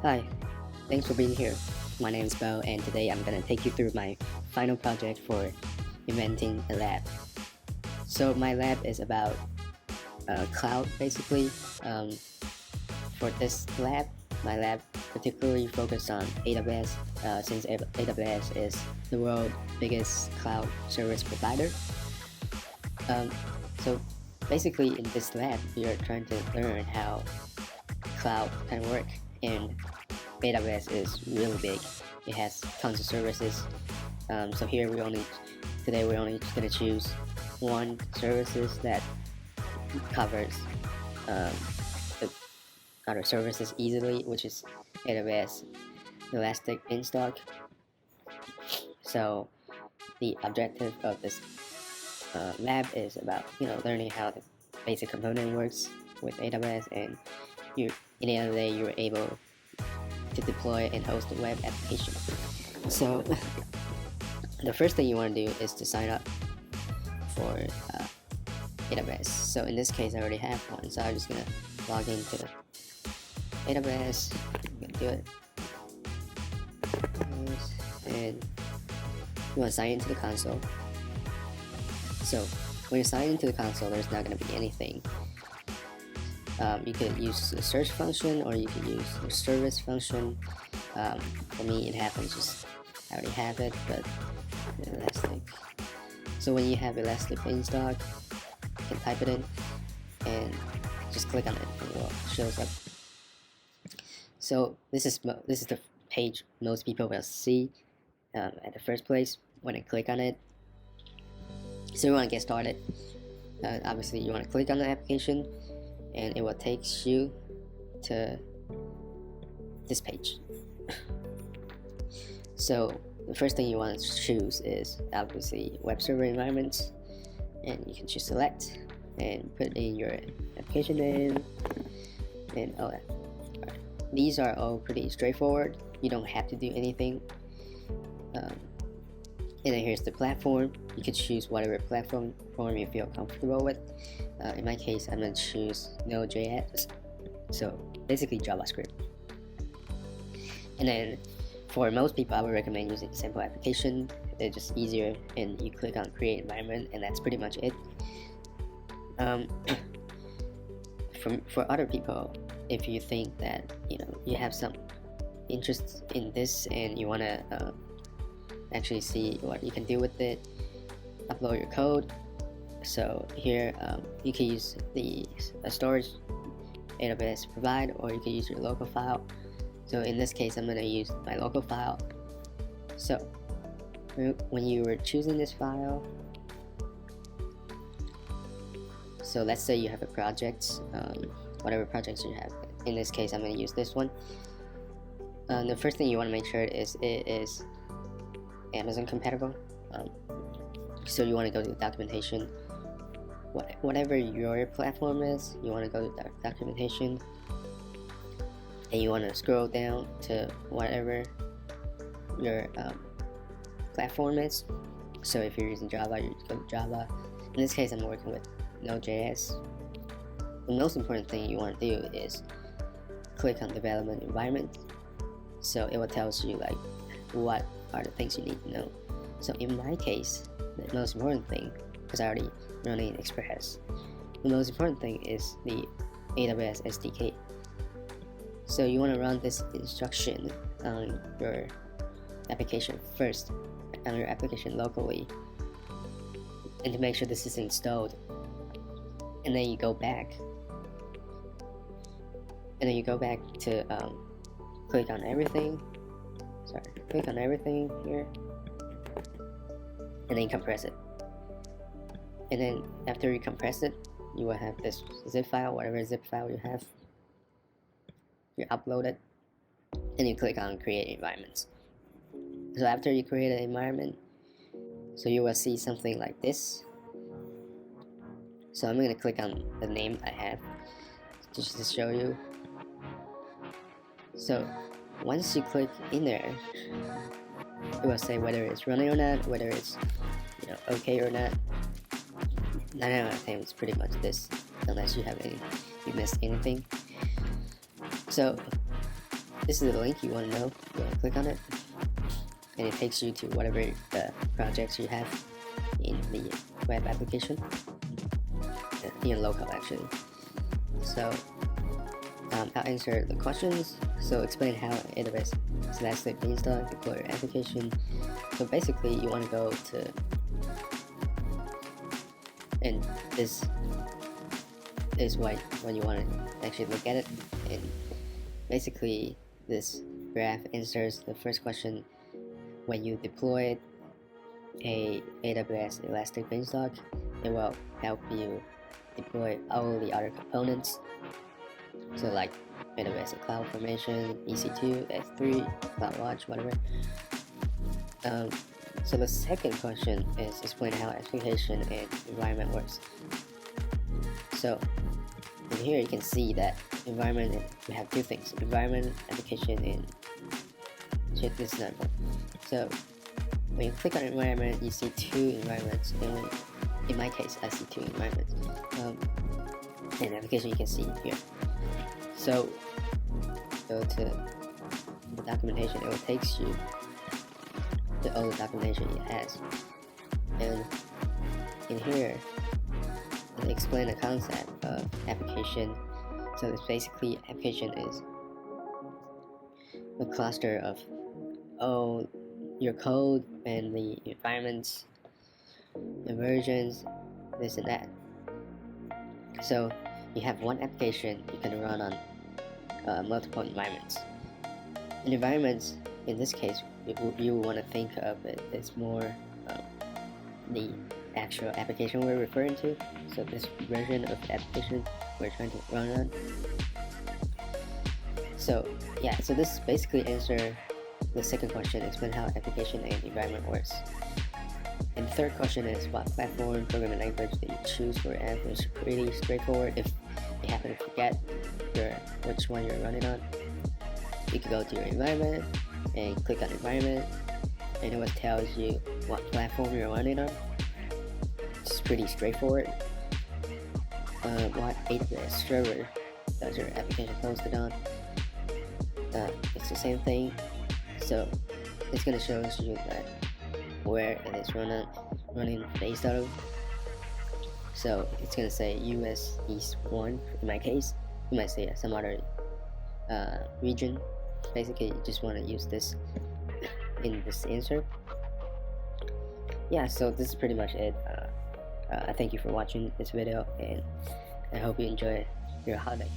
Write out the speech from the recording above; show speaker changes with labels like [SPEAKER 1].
[SPEAKER 1] Hi, thanks for being here. My name is Bo, and today I'm gonna take you through my final project for inventing a lab. So my lab is about cloud, basically. For this lab, my lab particularly focused on AWS, since AWS is the world's biggest cloud service provider. So basically, in this lab, we are trying to learn how cloud can work, and AWS is really big. It has tons of services. So here today we're only gonna choose one services that covers the other services easily, which is AWS Elastic Beanstalk. So the objective of this lab is about learning how the basic component works with AWS, and in the end of the day you're able to deploy and host a web application. So the first thing you want to do is to sign up for AWS. So in this case I already have one, so I'm just gonna log into AWS. I'm gonna do it, and you want to sign into the console. So when you sign into the console, there's not going to be anything. You could use the search function, or you could use the service function. For me, it happens I already have it, but Elastic. So when you have Elastic Beanstalk, you can type it in and just click on it, and it shows up. So this is the page most people will see at the first place when I click on it. So you want to get started. Obviously, you want to click on the application, and it will take you to this page. So the first thing you want to choose is obviously web server environments, and you can choose select and put in your application name and all that. Right. These are all pretty straightforward. You don't have to do anything. And then here's the platform. You can choose whatever platform you feel comfortable with. In my case, I'm going to choose Node.js, so basically JavaScript. And then for most people, I would recommend using simple application. They're just easier, and you click on create environment, and that's pretty much it. For other people, if you think that you have some interest in this and you want to actually see what you can do with it, upload your code. So here you can use the storage AWS provide, or you can use your local file. So in this case, I'm going to use my local file. So when you were choosing this file, so let's say you have a project, whatever projects you have. In this case, I'm going to use this one. The first thing you want to make sure is it is Amazon compatible. So you want to go to the documentation. Whatever your platform is, you want to go to the documentation, and you want to scroll down to whatever your platform is. So if you're using Java, you go to Java. In this case, I'm working with Node.js. The most important thing you want to do is click on development environment. So it will tell you like what are the things you need to know. So in my case, the most important thing, because I already running Express, the most important thing is the AWS SDK. So you want to run this instruction on your application first, on your application locally, and to make sure this is installed. And then you go back, to click on everything. Click on everything here, and then compress it. And then after you compress it, you will have this zip file, whatever zip file you have. You upload it, and you click on create environments. So after you create an environment, so you will see something like this. So I'm going to click on the name I have just to show you. So once you click in there, it will say whether it's running or not, whether it's okay or not. 9 out of 10 is pretty much this, unless you missed anything. So this is the link you want to know. You want to click on it, and it takes you to whatever projects you have in the web application, in local actually. So I'll answer the questions. So explain how AWS Elastic Beanstalk deploy your application. So basically you want to go to, and this is what you want to actually look at it, and basically this graph answers the first question. When you deploy a AWS Elastic Beanstalk, it will help you deploy all the other components, so like AWS CloudFormation, EC2, S3, CloudWatch, whatever. So the second question is explain how application and environment works. So in here you can see that environment, we have two things: environment, application, and this is not important. So when you click on environment, you see two environments, and in my case I see two environments. And application you can see here. So go to the documentation, it will take you to all the documentation it has, and in here they explain the concept of application. So it's basically, application is a cluster of all your code and the environments, the versions, this and that. So you have one application you can run on multiple environments. And environments, in this case, you want to think of it as more the actual application we're referring to. So this version of the application we're trying to run on. So yeah, so this basically answer the second question, explain how application and environment works. And the third question is what platform programming language that you choose for your app. It's pretty straightforward. If you happen to forget which one you're running on, you can go to your environment and click on environment, and it will tell you what platform you're running on. It's pretty straightforward. What AWS server does your application hosted on? It's the same thing. So it's gonna show you that where it is running based out of. So it's gonna say US East 1 in my case. You might say some other region. Basically you just want to use this in this answer. Yeah, so this is pretty much it. I thank you for watching this video, and I hope you enjoy your holiday.